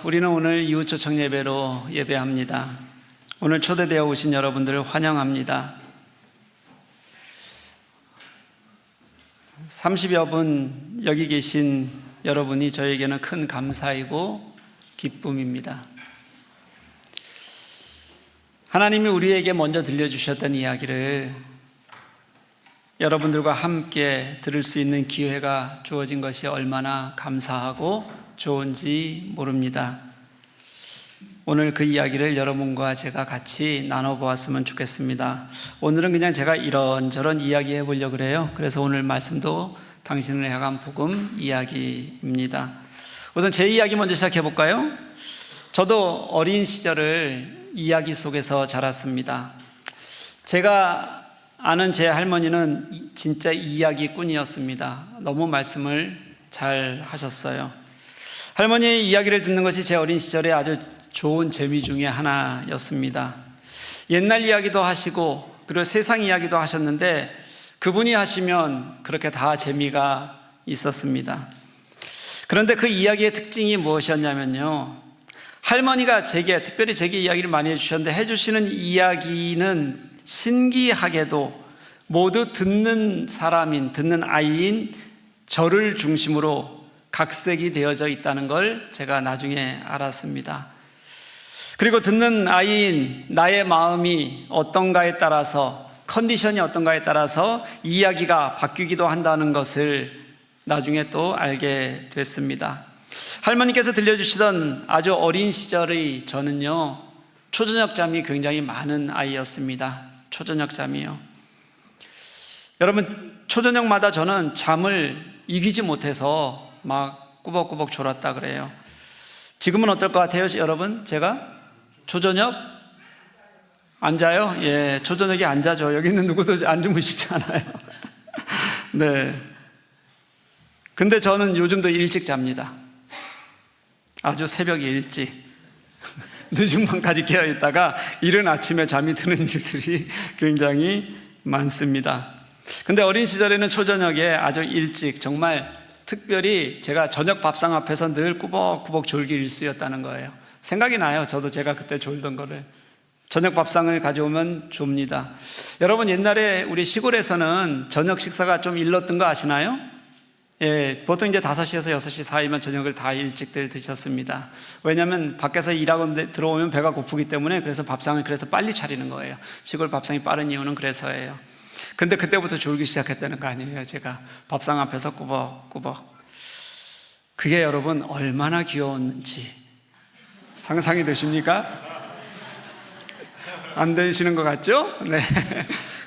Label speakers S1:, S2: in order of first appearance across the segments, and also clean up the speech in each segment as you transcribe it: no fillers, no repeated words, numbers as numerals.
S1: 우리는 오늘 이웃초청 예배로 예배합니다. 오늘 초대되어 오신 여러분들을 환영합니다. 30여 분 여기 계신 여러분이 저에게는 큰 감사이고 기쁨입니다. 하나님이 우리에게 먼저 들려주셨던 이야기를 여러분들과 함께 들을 수 있는 기회가 주어진 것이 얼마나 감사하고 좋은지 모릅니다. 오늘 그 이야기를 여러분과 제가 같이 나눠보았으면 좋겠습니다. 오늘은 그냥 제가 이런저런 이야기해 보려고 그래요. 그래서 오늘 말씀도 당신을 향한 복음 이야기입니다. 우선 제 이야기 먼저 시작해 볼까요? 저도 어린 시절을 이야기 속에서 자랐습니다. 제가 아는 제 할머니는 진짜 이야기꾼이었습니다. 너무 말씀을 잘 하셨어요. 할머니의 이야기를 듣는 것이 제 어린 시절에 아주 좋은 재미 중에 하나였습니다. 옛날 이야기도 하시고 그리고 세상 이야기도 하셨는데 그분이 하시면 그렇게 다 재미가 있었습니다. 그런데 그 이야기의 특징이 무엇이었냐면요, 할머니가 특별히 제게 이야기를 많이 해주셨는데 해주시는 이야기는 신기하게도 모두 듣는 아이인 저를 중심으로 각색이 되어져 있다는 걸 제가 나중에 알았습니다. 그리고 듣는 아이인 나의 마음이 어떤가에 따라서, 컨디션이 어떤가에 따라서 이야기가 바뀌기도 한다는 것을 나중에 또 알게 됐습니다. 할머니께서 들려주시던 아주 어린 시절의 저는요, 초저녁잠이 굉장히 많은 아이였습니다. 초저녁잠이요. 여러분, 초저녁마다 저는 잠을 이기지 못해서 막 꾸벅꾸벅 졸았다 그래요. 지금은 어떨 것 같아요, 여러분? 제가 초저녁 안 자요? 예, 초저녁에 안 자죠. 여기 있는 누구도 안 주무시지 않아요. 네. 근데 저는 요즘도 일찍 잡니다. 아주 새벽에 일찍 늦은 밤까지 깨어 있다가 이른 아침에 잠이 드는 일들이 굉장히 많습니다. 근데 어린 시절에는 초저녁에 아주 일찍, 정말 특별히 제가 저녁 밥상 앞에서 늘 꾸벅꾸벅 졸기 일쑤였다는 거예요. 생각이 나요. 저도 제가 그때 졸던 거를. 저녁 밥상을 가져오면 좁니다. 여러분, 옛날에 우리 시골에서는 저녁 식사가 좀 일렀던 거 아시나요? 예, 보통 이제 5시에서 6시 사이면 저녁을 다 일찍들 드셨습니다. 왜냐하면 밖에서 일하고 들어오면 배가 고프기 때문에, 그래서 밥상을 그래서 빨리 차리는 거예요. 시골 밥상이 빠른 이유는 그래서예요. 근데 그때부터 졸기 시작했다는 거 아니에요. 제가 밥상 앞에서 꾸벅꾸벅. 그게 여러분 얼마나 귀여웠는지 상상이 되십니까? 안 되시는 것 같죠? 네.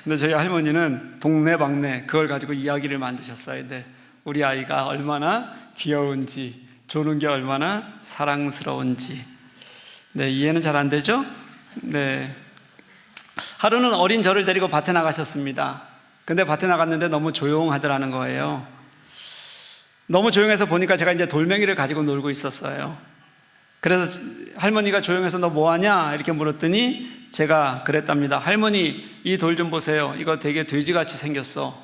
S1: 근데 저희 할머니는 동네방네 그걸 가지고 이야기를 만드셨어요. 네. 우리 아이가 얼마나 귀여운지, 조는 게 얼마나 사랑스러운지. 네, 이해는 잘 안 되죠? 네. 하루는 어린 저를 데리고 밭에 나가셨습니다. 근데 밭에 나갔는데 너무 조용하더라는 거예요. 너무 조용해서 보니까 제가 이제 돌멩이를 가지고 놀고 있었어요. 그래서 할머니가 조용해서 너 뭐하냐? 이렇게 물었더니 제가 그랬답니다. 할머니, 이 돌 좀 보세요. 이거 되게 돼지같이 생겼어.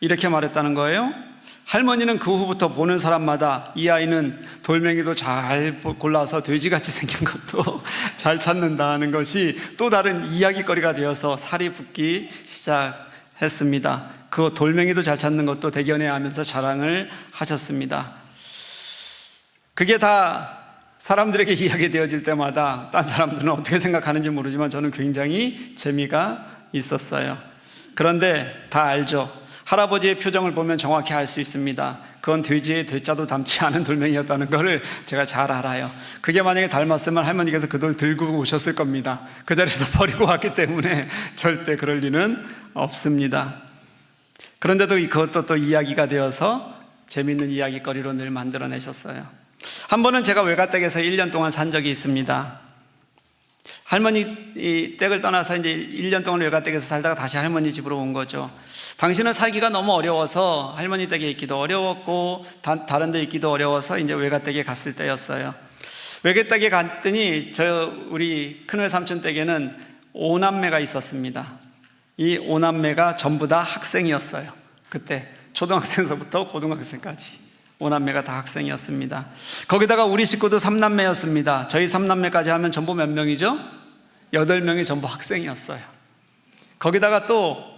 S1: 이렇게 말했다는 거예요. 할머니는 그 후부터 보는 사람마다 이 아이는 돌멩이도 잘 골라서 돼지같이 생긴 것도 잘 찾는다는 것이 또 다른 이야기거리가 되어서 살이 붙기 시작했습니다. 그 돌멩이도 잘 찾는 것도 대견해 하면서 자랑을 하셨습니다. 그게 다 사람들에게 이야기되어질 때마다 딴 사람들은 어떻게 생각하는지 모르지만 저는 굉장히 재미가 있었어요. 그런데 다 알죠. 할아버지의 표정을 보면 정확히 알 수 있습니다. 그건 돼지의 돼자도 닮지 않은 돌멩이였다는 것을 제가 잘 알아요. 그게 만약에 닮았으면 할머니께서 그 돌 들고 오셨을 겁니다. 그 자리에서 버리고 왔기 때문에 절대 그럴 리는 없습니다. 그런데도 그것도 또 이야기가 되어서 재미있는 이야기거리로 늘 만들어내셨어요. 한 번은 제가 외가댁에서 1년 동안 산 적이 있습니다. 할머니 댁을 떠나서 이제 1년 동안 외가댁에서 살다가 다시 할머니 집으로 온 거죠. 당신은 살기가 너무 어려워서 할머니 댁에 있기도 어려웠고 다른 데 있기도 어려워서 이제 외가댁에 갔을 때였어요. 외가댁에 갔더니 우리 큰외삼촌 댁에는 5남매가 있었습니다. 이 5남매가 전부 다 학생이었어요. 그때 초등학생서부터 고등학생까지 5남매가 다 학생이었습니다. 거기다가 우리 식구도 3남매였습니다. 저희 3남매까지 하면 전부 몇 명이죠? 8명이 전부 학생이었어요. 거기다가 또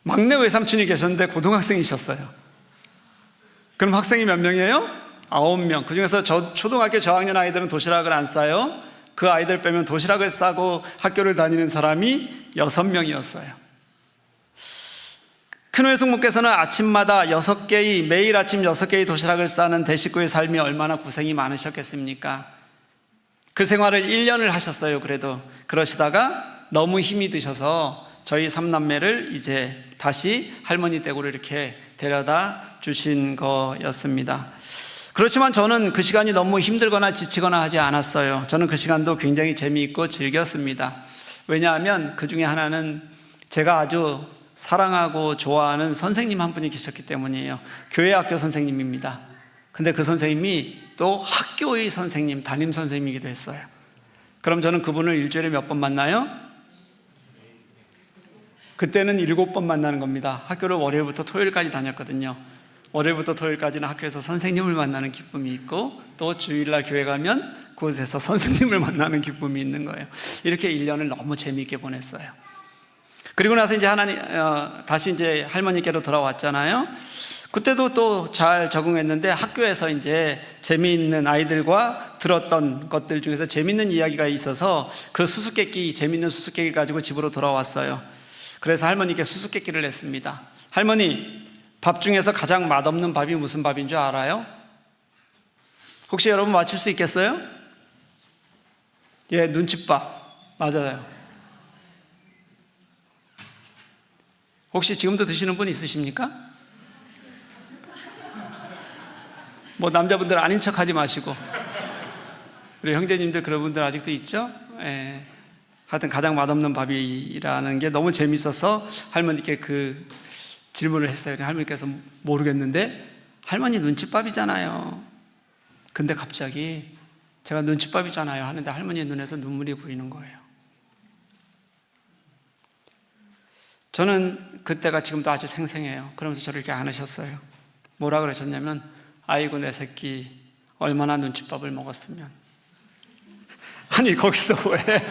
S1: 막내 외삼촌이 계셨는데 고등학생이셨어요. 그럼 학생이 몇 명이에요? 9명. 그 중에서 초등학교 저학년 아이들은 도시락을 안 싸요. 그 아이들 빼면 도시락을 싸고 학교를 다니는 사람이 6명이었어요. 큰호의 숙모께서는 아침마다 매일 아침 6개의 도시락을 싸는 대식구의 삶이 얼마나 고생이 많으셨겠습니까? 그 생활을 1년을 하셨어요. 그래도 그러시다가 너무 힘이 드셔서 저희 3남매를 이제 다시 할머니 댁으로 이렇게 데려다 주신 거였습니다. 그렇지만 저는 그 시간이 너무 힘들거나 지치거나 하지 않았어요. 저는 그 시간도 굉장히 재미있고 즐겼습니다. 왜냐하면 그 중에 하나는 제가 아주 사랑하고 좋아하는 선생님 한 분이 계셨기 때문이에요. 교회 학교 선생님입니다. 근데 그 선생님이 또 학교의 선생님, 담임 선생님이기도 했어요. 그럼 저는 그분을 일주일에 몇 번 만나요? 그때는 7번 만나는 겁니다. 학교를 월요일부터 토요일까지 다녔거든요. 월요일부터 토요일까지는 학교에서 선생님을 만나는 기쁨이 있고, 또 주일날 교회 가면 그곳에서 선생님을 만나는 기쁨이 있는 거예요. 이렇게 1년을 너무 재미있게 보냈어요. 그리고 나서 이제 다시 이제 할머니께로 돌아왔잖아요. 그때도 또 잘 적응했는데 학교에서 이제 재미있는 아이들과 들었던 것들 중에서 재미있는 이야기가 있어서 그 재미있는 수수께끼 가지고 집으로 돌아왔어요. 그래서 할머니께 수수께끼를 냈습니다. 할머니, 밥 중에서 가장 맛없는 밥이 무슨 밥인 줄 알아요? 혹시 여러분 맞출 수 있겠어요? 예, 눈칫밥. 맞아요. 혹시 지금도 드시는 분 있으십니까? 뭐 남자분들 아닌 척 하지 마시고, 우리 형제님들 그런 분들 아직도 있죠? 예. 하여튼 가장 맛없는 밥이라는 게 너무 재밌어서 할머니께 그 질문을 했어요. 할머니께서 모르겠는데, 할머니 눈칫밥이잖아요. 근데 갑자기 제가 눈칫밥이잖아요 하는데 할머니의 눈에서 눈물이 보이는 거예요. 저는 그때가 지금도 아주 생생해요. 그러면서 저를 이렇게 안으셨어요. 뭐라 그러셨냐면, 아이고 내 새끼 얼마나 눈칫밥을 먹었으면. 아니 거기서 왜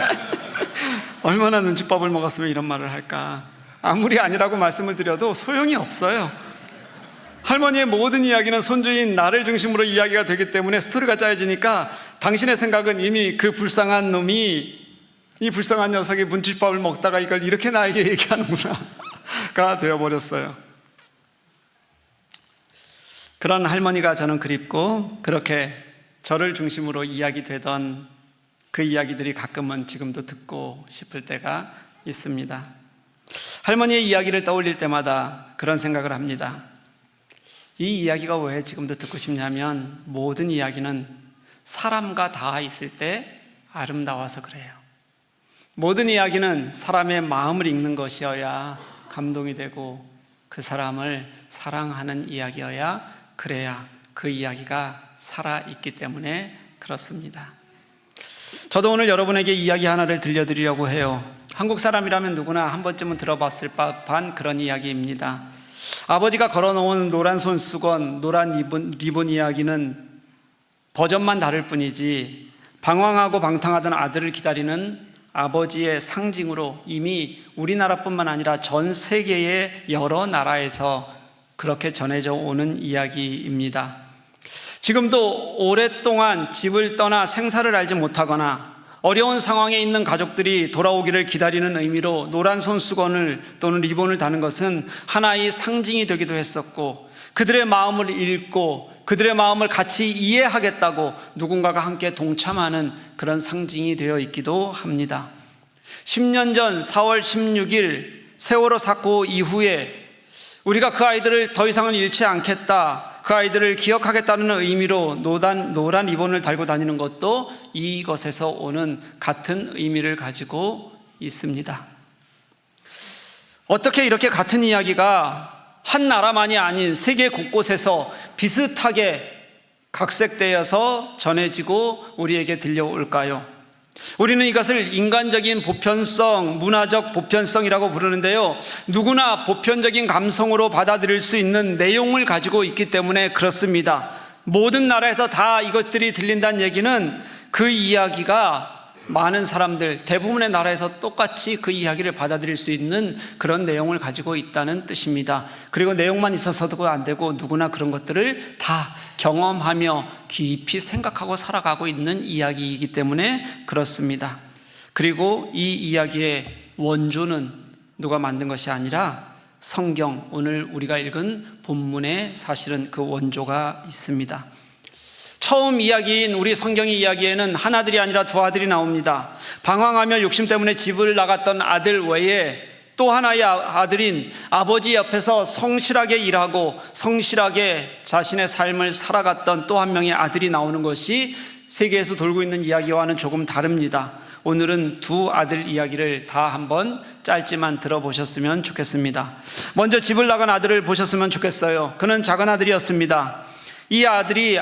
S1: 얼마나 눈칫밥을 먹었으면 이런 말을 할까? 아무리 아니라고 말씀을 드려도 소용이 없어요. 할머니의 모든 이야기는 손주인 나를 중심으로 이야기가 되기 때문에 스토리가 짜여지니까 당신의 생각은 이미 그 불쌍한 놈이, 이 불쌍한 녀석이 눈칫밥을 먹다가 이걸 이렇게 나에게 얘기하는구나가 되어버렸어요. 그런 할머니가 저는 그립고, 그렇게 저를 중심으로 이야기되던 그 이야기들이 가끔은 지금도 듣고 싶을 때가 있습니다. 할머니의 이야기를 떠올릴 때마다 그런 생각을 합니다. 이 이야기가 왜 지금도 듣고 싶냐면, 모든 이야기는 사람과 닿아 있을 때 아름다워서 그래요. 모든 이야기는 사람의 마음을 읽는 것이어야 감동이 되고, 그 사람을 사랑하는 이야기여야, 그래야 그 이야기가 살아있기 때문에 그렇습니다. 저도 오늘 여러분에게 이야기 하나를 들려드리려고 해요. 한국 사람이라면 누구나 한 번쯤은 들어봤을 법한 그런 이야기입니다. 아버지가 걸어놓은 노란 손수건, 노란 리본 이야기는 버전만 다를 뿐이지, 방황하고 방탕하던 아들을 기다리는 아버지의 상징으로 이미 우리나라뿐만 아니라 전 세계의 여러 나라에서 그렇게 전해져 오는 이야기입니다. 지금도 오랫동안 집을 떠나 생사를 알지 못하거나 어려운 상황에 있는 가족들이 돌아오기를 기다리는 의미로 노란 손수건을 또는 리본을 다는 것은 하나의 상징이 되기도 했었고, 그들의 마음을 읽고 그들의 마음을 같이 이해하겠다고 누군가가 함께 동참하는 그런 상징이 되어 있기도 합니다. 10년 전 4월 16일 세월호 사고 이후에 우리가 그 아이들을 더 이상은 잃지 않겠다, 그 아이들을 기억하겠다는 의미로 노란 리본을 달고 다니는 것도 이것에서 오는 같은 의미를 가지고 있습니다. 어떻게 이렇게 같은 이야기가 한 나라만이 아닌 세계 곳곳에서 비슷하게 각색되어서 전해지고 우리에게 들려올까요? 우리는 이것을 인간적인 보편성, 문화적 보편성이라고 부르는데요, 누구나 보편적인 감성으로 받아들일 수 있는 내용을 가지고 있기 때문에 그렇습니다. 모든 나라에서 다 이것들이 들린다는 얘기는 그 이야기가 많은 사람들, 대부분의 나라에서 똑같이 그 이야기를 받아들일 수 있는 그런 내용을 가지고 있다는 뜻입니다. 그리고 내용만 있어서도 안 되고 누구나 그런 것들을 다 경험하며 깊이 생각하고 살아가고 있는 이야기이기 때문에 그렇습니다. 그리고 이 이야기의 원조는 누가 만든 것이 아니라 성경, 오늘 우리가 읽은 본문에 사실은 그 원조가 있습니다. 처음 이야기인 우리 성경의 이야기에는 한 아들이 아니라 두 아들이 나옵니다. 방황하며 욕심 때문에 집을 나갔던 아들 외에 또 하나의 아들인 아버지 옆에서 성실하게 일하고 성실하게 자신의 삶을 살아갔던 또 한 명의 아들이 나오는 것이 세계에서 돌고 있는 이야기와는 조금 다릅니다. 오늘은 두 아들 이야기를 다 한번 짧지만 들어보셨으면 좋겠습니다. 먼저 집을 나간 아들을 보셨으면 좋겠어요. 그는 작은 아들이었습니다. 이 아들이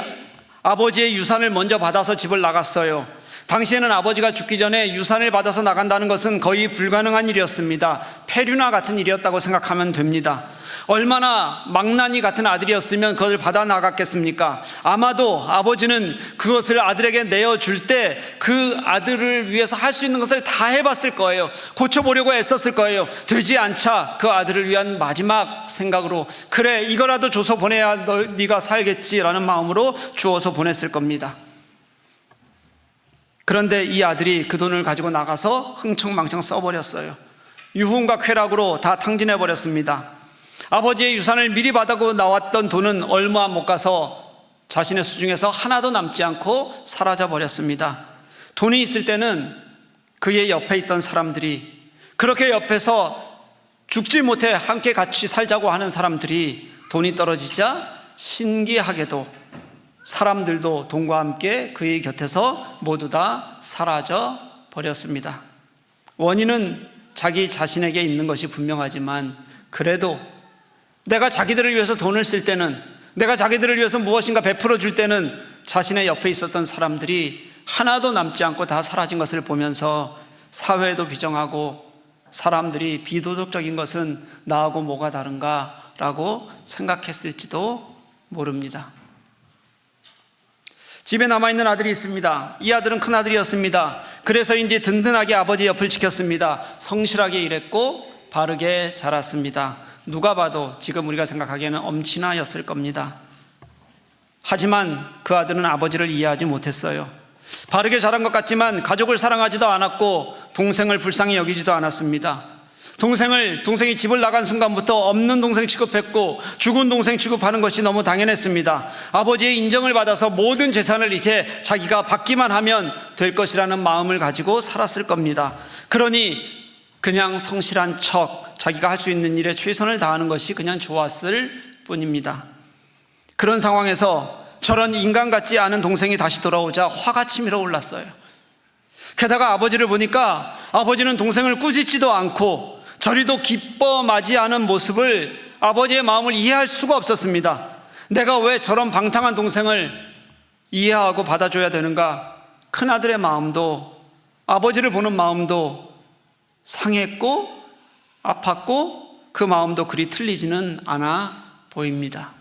S1: 아버지의 유산을 먼저 받아서 집을 나갔어요. 당시에는 아버지가 죽기 전에 유산을 받아서 나간다는 것은 거의 불가능한 일이었습니다. 폐류나 같은 일이었다고 생각하면 됩니다. 얼마나 망나니 같은 아들이었으면 그것을 받아 나갔겠습니까? 아마도 아버지는 그것을 아들에게 내어줄 때 그 아들을 위해서 할 수 있는 것을 다 해봤을 거예요. 고쳐보려고 애썼을 거예요. 되지 않자 그 아들을 위한 마지막 생각으로, 그래 이거라도 줘서 보내야 네가 살겠지라는 마음으로 주어서 보냈을 겁니다. 그런데 이 아들이 그 돈을 가지고 나가서 흥청망청 써버렸어요. 유흥과 쾌락으로 다 탕진해버렸습니다. 아버지의 유산을 미리 받아고 나왔던 돈은 얼마 못 가서 자신의 수중에서 하나도 남지 않고 사라져버렸습니다. 돈이 있을 때는 그의 옆에 있던 사람들이, 그렇게 옆에서 죽지 못해 함께 같이 살자고 하는 사람들이 돈이 떨어지자 신기하게도 사람들도 돈과 함께 그의 곁에서 모두 다 사라져 버렸습니다. 원인은 자기 자신에게 있는 것이 분명하지만, 그래도 내가 자기들을 위해서 돈을 쓸 때는, 내가 자기들을 위해서 무엇인가 베풀어 줄 때는 자신의 옆에 있었던 사람들이 하나도 남지 않고 다 사라진 것을 보면서 사회도 비정하고 사람들이 비도덕적인 것은 나하고 뭐가 다른가 라고 생각했을지도 모릅니다. 집에 남아있는 아들이 있습니다. 이 아들은 큰 아들이었습니다. 그래서인지 든든하게 아버지 옆을 지켰습니다. 성실하게 일했고 바르게 자랐습니다. 누가 봐도 지금 우리가 생각하기에는 엄친아였을 겁니다. 하지만 그 아들은 아버지를 이해하지 못했어요. 바르게 자란 것 같지만 가족을 사랑하지도 않았고 동생을 불쌍히 여기지도 않았습니다. 동생이 집을 나간 순간부터 없는 동생 취급했고 죽은 동생 취급하는 것이 너무 당연했습니다. 아버지의 인정을 받아서 모든 재산을 이제 자기가 받기만 하면 될 것이라는 마음을 가지고 살았을 겁니다. 그러니 그냥 성실한 척, 자기가 할 수 있는 일에 최선을 다하는 것이 그냥 좋았을 뿐입니다. 그런 상황에서 저런 인간 같지 않은 동생이 다시 돌아오자 화가 치밀어 올랐어요. 게다가 아버지를 보니까 아버지는 동생을 꾸짖지도 않고 저리도 기뻐 맞이하는 모습을, 아버지의 마음을 이해할 수가 없었습니다. 내가 왜 저런 방탕한 동생을 이해하고 받아줘야 되는가? 큰아들의 마음도, 아버지를 보는 마음도 상했고 아팠고 그 마음도 그리 틀리지는 않아 보입니다.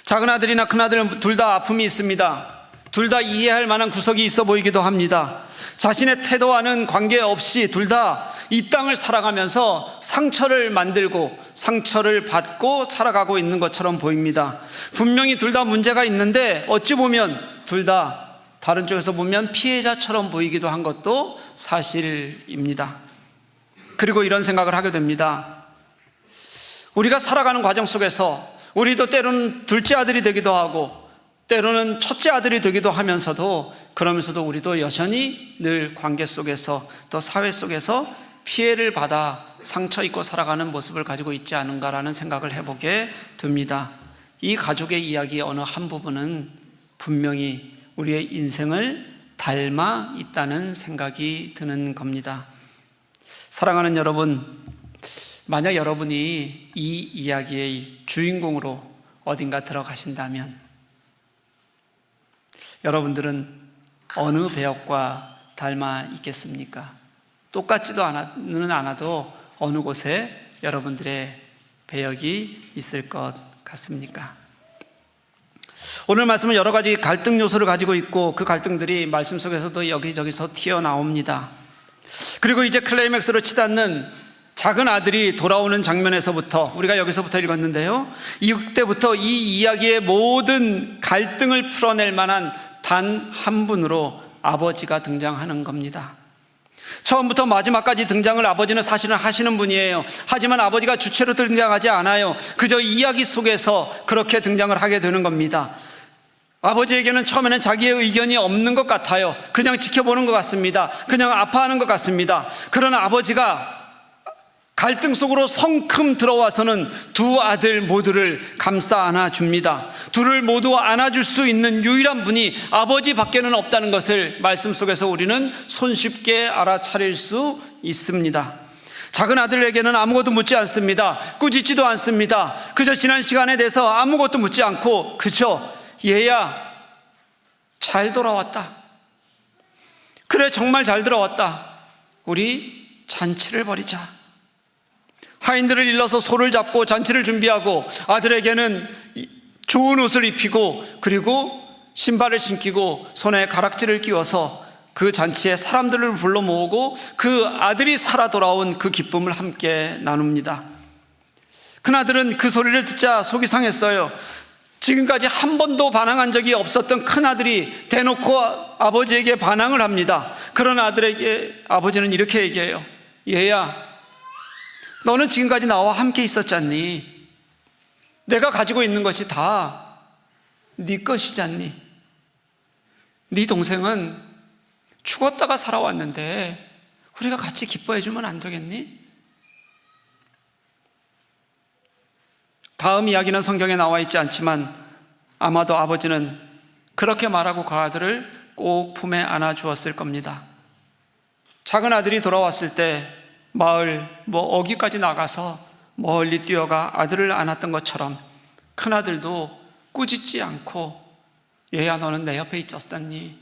S1: 작은 아들이나 큰 아들 둘 다 아픔이 있습니다. 둘 다 이해할 만한 구석이 있어 보이기도 합니다. 자신의 태도와는 관계없이 둘 다 이 땅을 살아가면서 상처를 만들고 상처를 받고 살아가고 있는 것처럼 보입니다. 분명히 둘 다 문제가 있는데 어찌 보면 둘 다 다른 쪽에서 보면 피해자처럼 보이기도 한 것도 사실입니다. 그리고 이런 생각을 하게 됩니다. 우리가 살아가는 과정 속에서 우리도 때로는 둘째 아들이 되기도 하고 때로는 첫째 아들이 되기도 하면서도, 그러면서도 우리도 여전히 늘 관계 속에서 또 사회 속에서 피해를 받아 상처 입고 살아가는 모습을 가지고 있지 않은가라는 생각을 해보게 됩니다. 이 가족의 이야기의 어느 한 부분은 분명히 우리의 인생을 닮아 있다는 생각이 드는 겁니다. 사랑하는 여러분, 만약 여러분이 이 이야기의 주인공으로 어딘가 들어가신다면 여러분들은 어느 배역과 닮아 있겠습니까? 똑같지도 않아도 어느 곳에 여러분들의 배역이 있을 것 같습니까? 오늘 말씀은 여러 가지 갈등 요소를 가지고 있고 그 갈등들이 말씀 속에서도 여기저기서 튀어나옵니다. 그리고 이제 클라이맥스로 치닫는 작은 아들이 돌아오는 장면에서부터, 우리가 여기서부터 읽었는데요, 이때부터 이 이야기의 모든 갈등을 풀어낼 만한 단 한 분으로 아버지가 등장하는 겁니다. 처음부터 마지막까지 등장을 아버지는 사실은 하시는 분이에요. 하지만 아버지가 주체로 등장하지 않아요. 그저 이야기 속에서 그렇게 등장을 하게 되는 겁니다. 아버지에게는 처음에는 자기의 의견이 없는 것 같아요. 그냥 지켜보는 것 같습니다. 그냥 아파하는 것 같습니다. 그러나 아버지가 갈등 속으로 성큼 들어와서는 두 아들 모두를 감싸 안아줍니다. 둘을 모두 안아줄 수 있는 유일한 분이 아버지밖에는 없다는 것을 말씀 속에서 우리는 손쉽게 알아차릴 수 있습니다. 작은 아들에게는 아무것도 묻지 않습니다. 꾸짖지도 않습니다. 그저 지난 시간에 대해서 아무것도 묻지 않고 그저 얘야 잘 돌아왔다. 그래 정말 잘 돌아왔다. 우리 잔치를 벌이자. 하인들을 일러서 소를 잡고 잔치를 준비하고 아들에게는 좋은 옷을 입히고 그리고 신발을 신기고 손에 가락지를 끼워서 그 잔치에 사람들을 불러 모으고 그 아들이 살아 돌아온 그 기쁨을 함께 나눕니다. 큰아들은 그 소리를 듣자 속이 상했어요. 지금까지 한 번도 반항한 적이 없었던 큰아들이 대놓고 아버지에게 반항을 합니다. 그런 아들에게 아버지는 이렇게 얘기해요. 얘야, 너는 지금까지 나와 함께 있었잖니? 내가 가지고 있는 것이 다 네 것이잖니? 네 동생은 죽었다가 살아왔는데 우리가 같이 기뻐해주면 안 되겠니? 다음 이야기는 성경에 나와 있지 않지만 아마도 아버지는 그렇게 말하고 그 아들을 꼭 품에 안아주었을 겁니다. 작은 아들이 돌아왔을 때 마을 어귀까지 나가서 멀리 뛰어가 아들을 안았던 것처럼 큰아들도 꾸짖지 않고 얘야 너는 내 옆에 있었다니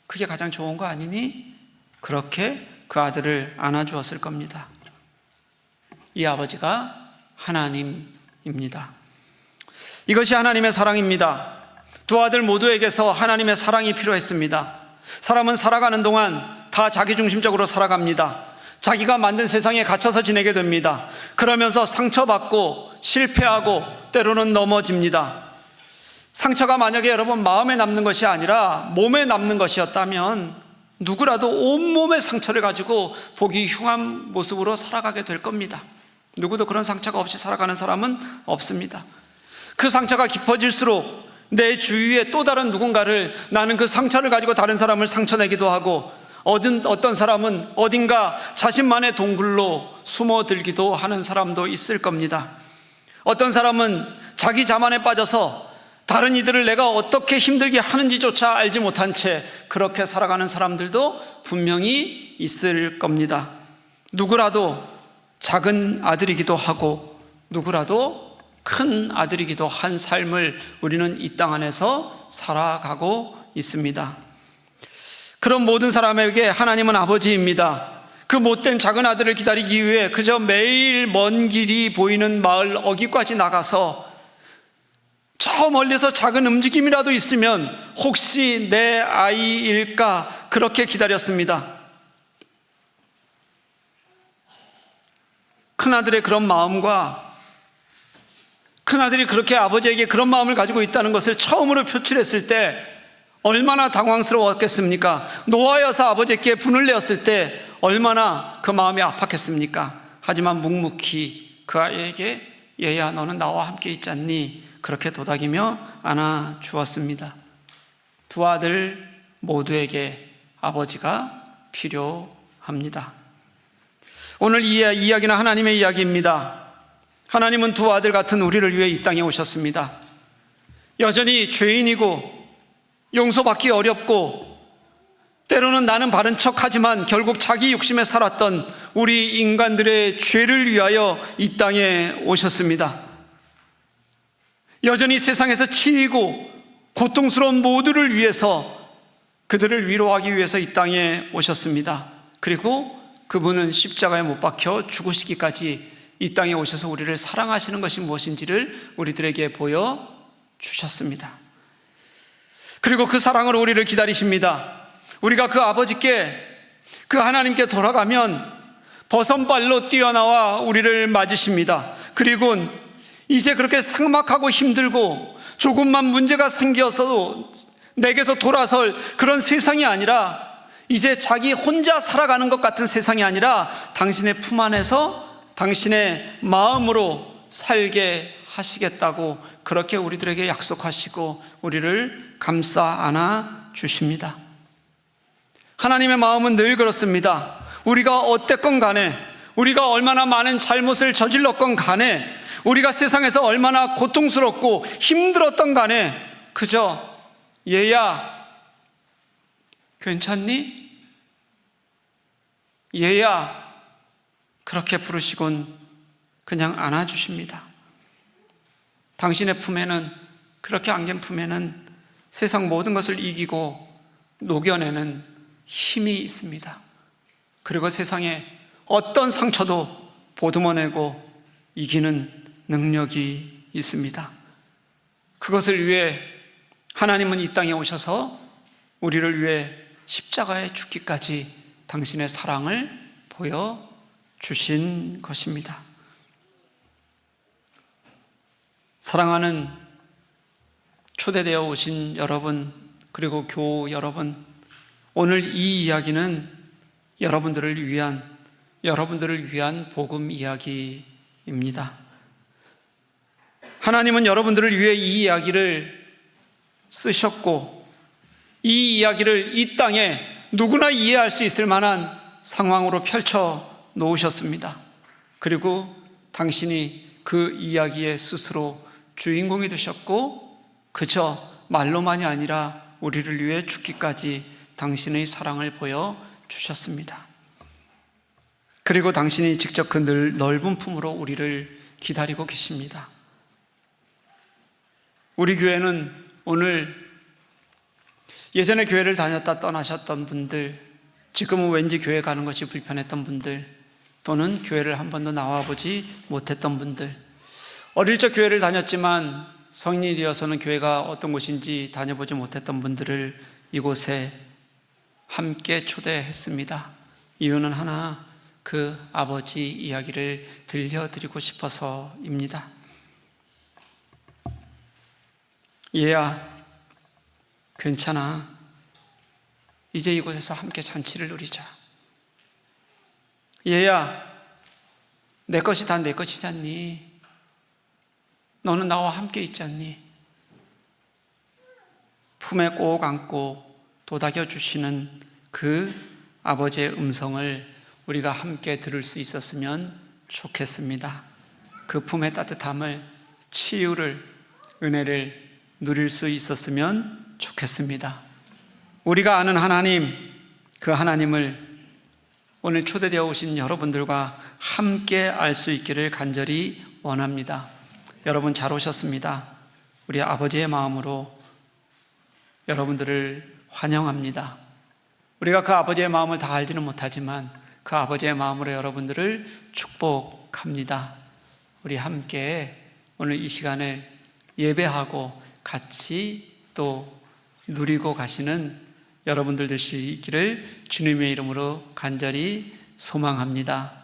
S1: 그게 가장 좋은 거 아니니? 그렇게 그 아들을 안아주었을 겁니다. 이 아버지가 하나님입니다. 이것이 하나님의 사랑입니다. 두 아들 모두에게서 하나님의 사랑이 필요했습니다. 사람은 살아가는 동안 다 자기중심적으로 살아갑니다. 자기가 만든 세상에 갇혀서 지내게 됩니다. 그러면서 상처받고 실패하고 때로는 넘어집니다. 상처가 만약에 여러분 마음에 남는 것이 아니라 몸에 남는 것이었다면 누구라도 온몸의 상처를 가지고 보기 흉한 모습으로 살아가게 될 겁니다. 누구도 그런 상처가 없이 살아가는 사람은 없습니다. 그 상처가 깊어질수록 내 주위에 또 다른 누군가를 나는 그 상처를 가지고 다른 사람을 상처내기도 하고 어떤 사람은 어딘가 자신만의 동굴로 숨어들기도 하는 사람도 있을 겁니다. 어떤 사람은 자기 자만에 빠져서 다른 이들을 내가 어떻게 힘들게 하는지조차 알지 못한 채 그렇게 살아가는 사람들도 분명히 있을 겁니다. 누구라도 작은 아들이기도 하고 누구라도 큰 아들이기도 한 삶을 우리는 이 땅 안에서 살아가고 있습니다. 그런 모든 사람에게 하나님은 아버지입니다. 그 못된 작은 아들을 기다리기 위해 그저 매일 먼 길이 보이는 마을 어귀까지 나가서 저 멀리서 작은 움직임이라도 있으면 혹시 내 아이일까 그렇게 기다렸습니다. 큰아들의 그런 마음과 큰아들이 그렇게 아버지에게 그런 마음을 가지고 있다는 것을 처음으로 표출했을 때 얼마나 당황스러웠겠습니까? 노하여서 아버지께 분을 내었을 때 얼마나 그 마음이 아팠겠습니까? 하지만 묵묵히 그 아이에게 얘야 너는 나와 함께 있지 않니? 그렇게 도닥이며 안아주었습니다. 두 아들 모두에게 아버지가 필요합니다. 오늘 이 이야기는 하나님의 이야기입니다. 하나님은 두 아들 같은 우리를 위해 이 땅에 오셨습니다. 여전히 죄인이고 용서받기 어렵고 때로는 나는 바른 척하지만 결국 자기 욕심에 살았던 우리 인간들의 죄를 위하여 이 땅에 오셨습니다. 여전히 세상에서 치이고 고통스러운 모두를 위해서 그들을 위로하기 위해서 이 땅에 오셨습니다. 그리고 그분은 십자가에 못 박혀 죽으시기까지 이 땅에 오셔서 우리를 사랑하시는 것이 무엇인지를 우리들에게 보여주셨습니다. 그리고 그 사랑으로 우리를 기다리십니다. 우리가 그 아버지께, 그 하나님께 돌아가면 버선발로 뛰어나와 우리를 맞으십니다. 그리고 이제 그렇게 삭막하고 힘들고 조금만 문제가 생겨서도 내게서 돌아설 그런 세상이 아니라, 이제 자기 혼자 살아가는 것 같은 세상이 아니라 당신의 품 안에서 당신의 마음으로 살게 하시겠다고 그렇게 우리들에게 약속하시고 우리를 감싸 안아 주십니다. 하나님의 마음은 늘 그렇습니다. 우리가 어땠건 간에, 우리가 얼마나 많은 잘못을 저질렀건 간에, 우리가 세상에서 얼마나 고통스럽고 힘들었던 간에 그저 얘야 괜찮니? 얘야 그렇게 부르시곤 그냥 안아주십니다. 당신의 품에는, 그렇게 안긴 품에는 세상 모든 것을 이기고 녹여내는 힘이 있습니다. 그리고 세상에 어떤 상처도 보듬어내고 이기는 능력이 있습니다. 그것을 위해 하나님은 이 땅에 오셔서 우리를 위해 십자가에 죽기까지 당신의 사랑을 보여주신 것입니다. 사랑하는 초대되어 오신 여러분, 그리고 교우 여러분, 오늘 이 이야기는 여러분들을 위한 복음 이야기입니다. 하나님은 여러분들을 위해 이 이야기를 쓰셨고, 이 이야기를 이 땅에 누구나 이해할 수 있을 만한 상황으로 펼쳐 놓으셨습니다. 그리고 당신이 그 이야기의 스스로 주인공이 되셨고, 그저 말로만이 아니라 우리를 위해 죽기까지 당신의 사랑을 보여주셨습니다. 그리고 당신이 직접 그 넓은 품으로 우리를 기다리고 계십니다. 우리 교회는 오늘 예전에 교회를 다녔다 떠나셨던 분들, 지금은 왠지 교회 가는 것이 불편했던 분들, 또는 교회를 한 번도 나와보지 못했던 분들, 어릴 적 교회를 다녔지만 성인이 되어서는 교회가 어떤 곳인지 다녀보지 못했던 분들을 이곳에 함께 초대했습니다. 이유는 하나, 그 아버지 이야기를 들려드리고 싶어서입니다. 얘야 괜찮아, 이제 이곳에서 함께 잔치를 누리자. 얘야 내 것이 다 내 것이지 않니? 너는 나와 함께 있지 않니? 품에 꼭 안고 도닥여 주시는 그 아버지의 음성을 우리가 함께 들을 수 있었으면 좋겠습니다. 그 품의 따뜻함을, 치유를, 은혜를 누릴 수 있었으면 좋겠습니다. 우리가 아는 하나님, 그 하나님을 오늘 초대되어 오신 여러분들과 함께 알 수 있기를 간절히 원합니다. 여러분 잘 오셨습니다. 우리 아버지의 마음으로 여러분들을 환영합니다. 우리가 그 아버지의 마음을 다 알지는 못하지만 그 아버지의 마음으로 여러분들을 축복합니다. 우리 함께 오늘 이 시간을 예배하고 같이 또 누리고 가시는 여러분들 될 수 있기를 주님의 이름으로 간절히 소망합니다.